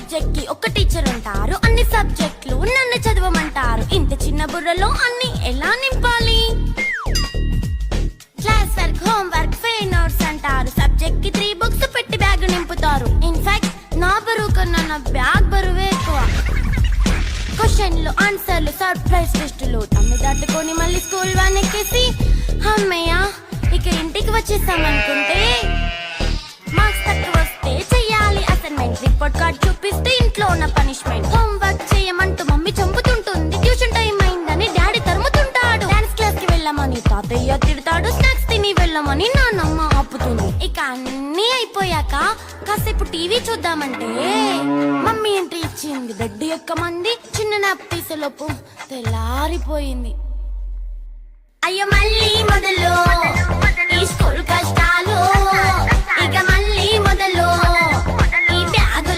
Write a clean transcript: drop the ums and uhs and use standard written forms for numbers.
Subject కి ఒక teacher ఉంటారు, అన్ని సబ్జెక్టులు నన్ను చదవమంటారు. ఇంత చిన్న బుర్రలో అన్ని ఎలా నింపాలి? Class work, home work, fair notes అంటారు. సబ్జెక్ట్ కి 3 బుక్స్ పెట్టి బ్యాగ్ నింపుతారు. ఇన్ఫాక్ట్ నా బరువు కన్నా నా బ్యాగ్ బరువే ఎక్కువ. క్వశ్చన్లు, ఆన్సర్లు, సర్ప్రైజ్ టెస్టులు తమ్మి దాటుకొని మళ్ళీ స్కూల్ వ్యాన్ ఎక్కేసి అమ్మయ్య ఇక ఇంటికి వచ్చేసామనుకుంటే మార్క్స్ తక్కువ వస్తే చెయ్యాలి అసైన్మెంట్. రిపోర్ట్ కార్డ్ చూపిస్తే ఇంట్లో ఉన్న పనిష్మెంట్. హోమ్ వర్క్ చేయమంటూ మమ్మీ చంపుతుంటుంది. ట్యూషన్ టైం అయిందని డాడీ తరుముతుంటాడు. డాన్స్ క్లాస్ కి వెళ్ళమని తాతయ్య తిడతాడు. స్నాక్స్ తిని వెళ్ళమని నాన్నమ్మ ఆపుతుంది. ఇక అన్నీ అయిపోయాక కాసేపు టీవీ చూద్దామంటే మమ్మీ ఎంట్రీ ఇచ్చింది. బెడ్ ఎక్కమంది. చిన్న నాప్ తీసేలోపు తెల్లారిపోయింది. అయ్యో మళ్ళీ మొదలు ఈ స్కూల్ కష్టాలు.